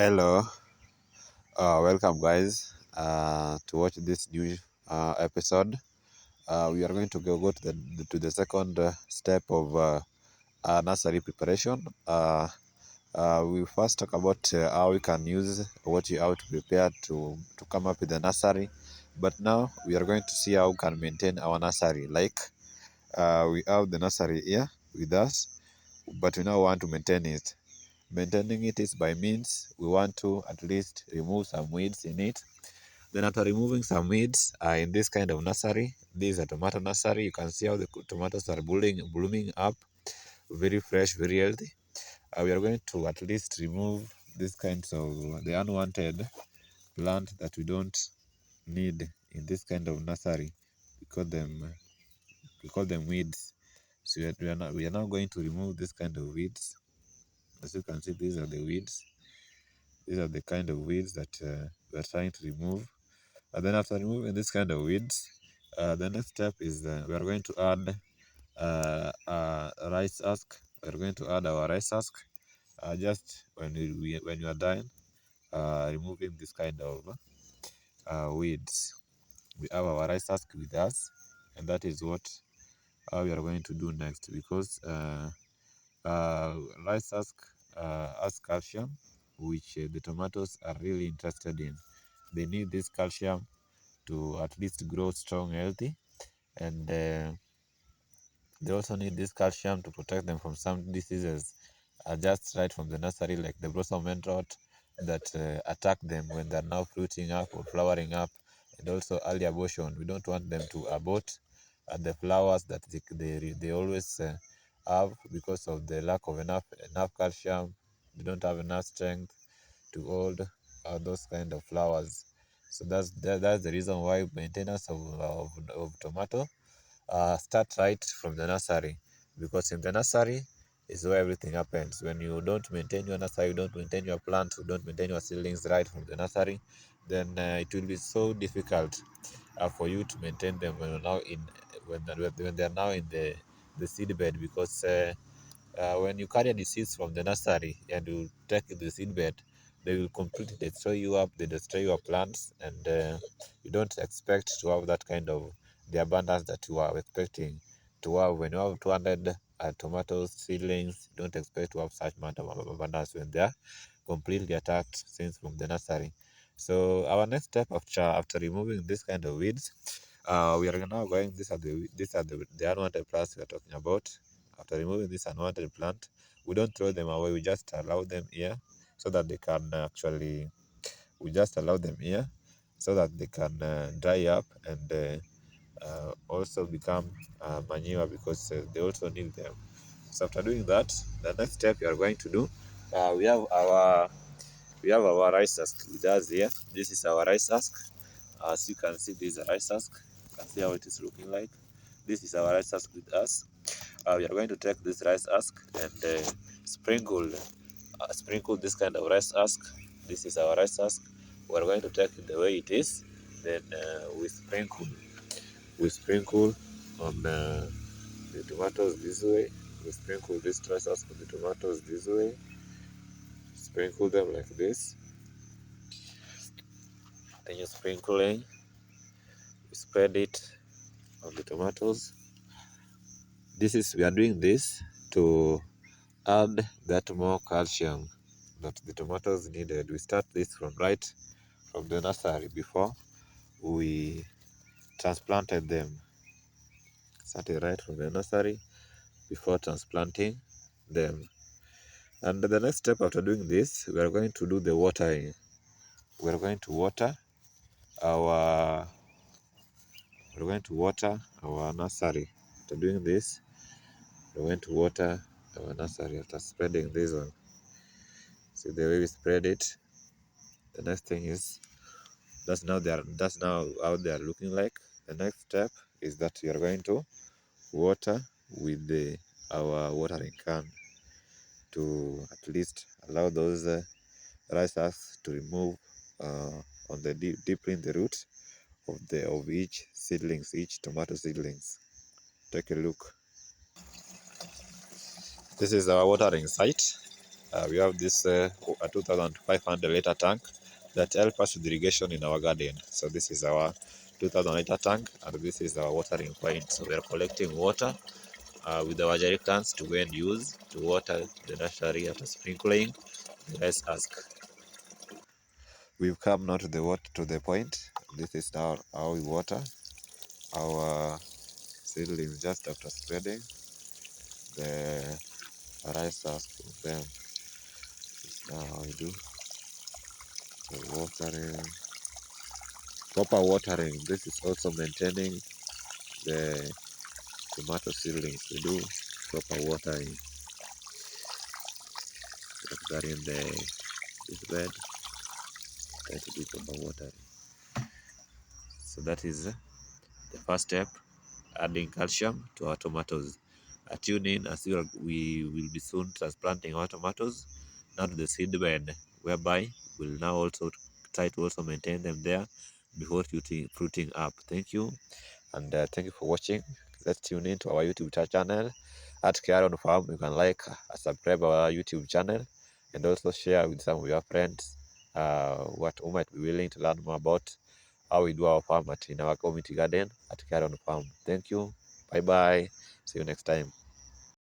Hello, welcome guys to watch this new episode. We are going to go to the second step of nursery preparation. We first talk about how we can use how to prepare to come up with a nursery, but now we are going to see how we can maintain our nursery. Like we have the nursery here with us, but we now want to maintain it. Maintaining it is by means we want to at least remove some weeds in it. Then after removing some weeds in this kind of nursery, this is a tomato nursery. You can see how the tomatoes are blooming up, very fresh, very healthy. We are going to at least remove these kinds of the unwanted plant that we don't need in this kind of nursery. We call them weeds. So we are now going to remove this kind of weeds. As you can see, these are the weeds. These are the kind of weeds that we are trying to remove. And then after removing this kind of weeds, the next step is we are going to add rice husk. We are going to add our rice husk just when you are done removing this kind of weeds. We have our rice husk with us, and that is what we are going to do next, because uh, rice husk has calcium, which the tomatoes are really interested in. They need this calcium to at least grow strong, healthy, and they also need this calcium to protect them from some diseases just right from the nursery, like the blossom end rot that attack them when they're now fruiting up or flowering up, and also early abortion. We don't want them to abort the flowers that they always have, because of the lack of enough calcium. They don't have enough strength to hold those kind of flowers. So that's the reason why maintenance of tomato start right from the nursery, because in the nursery is where everything happens. When you don't maintain your nursery, you don't maintain your plant, you don't maintain your seedlings right from the nursery, then it will be so difficult for you to maintain them when you're now in when they're now in the seed bed, because when you carry the seeds from the nursery and you take the seed bed, they will completely destroy you up, they destroy your plants, and you don't expect to have that kind of the abundance that you are expecting to have. When you have 200 tomatoes seedlings, you don't expect to have such amount of abundance when they are completely attacked since from the nursery. So our next step after removing this kind of weeds, we are now going. These are the unwanted plants we are talking about. After removing this unwanted plant, we don't throw them away. We just allow them here so that they can actually. We just allow them here so that they can dry up and also become manure, because they also need them. So after doing that, the next step you are going to do, uh, we have our we have our rice husk with us here. This is our rice husk. As you can see, this is a rice husk. You can see how it is looking like. This is our rice husk with us. We are going to take this rice husk and sprinkle this kind of rice husk. This is our rice husk. We are going to take it the way it is. Then we sprinkle on the tomatoes this way. We sprinkle this rice husk on the tomatoes this way. Sprinkle them like this. Then you sprinkling. We spread it on the tomatoes. We are doing this to add that more calcium that the tomatoes needed. We start this from the nursery before we transplanted them. Started right from the nursery before transplanting them. And the next step after doing this, we are going to do the watering. We are going to water our nursery. After doing this, we're going to water our nursery after spreading this one. See the way we spread it. The next thing is that's now how they are looking like. The next step is that we are going to water with our watering can to at least allow those rice husks to remove on the deeply in the root of each tomato seedlings. Take a look. This is our watering site. We have this a 2,500 liter tank that help us with irrigation in our garden. So this is our 2,000 liter tank, and this is our watering point. So we are collecting water with our jerry cans to go and use to water the nursery after sprinkling. Let's ask. We've come now to the water to the point. This is how we water our seedlings just after spreading the rice husk with them. This is now how we do the watering, proper watering. This is also maintaining the tomato seedlings. We do proper watering. Put that in this bed. Try to do proper watering. So that is the first step, adding calcium to our tomatoes. Tune in as we will be soon transplanting our tomatoes now to the seed bed, whereby we'll now also try to also maintain them there before fruiting up. Thank you, and thank you for watching. Let's tune in to our YouTube channel at Kiaron Farm. You can like, subscribe our YouTube channel, and also share with some of your friends who might be willing to learn more about how we do our farm in our community garden at Kiaron Farm. Thank you. Bye bye. See you next time.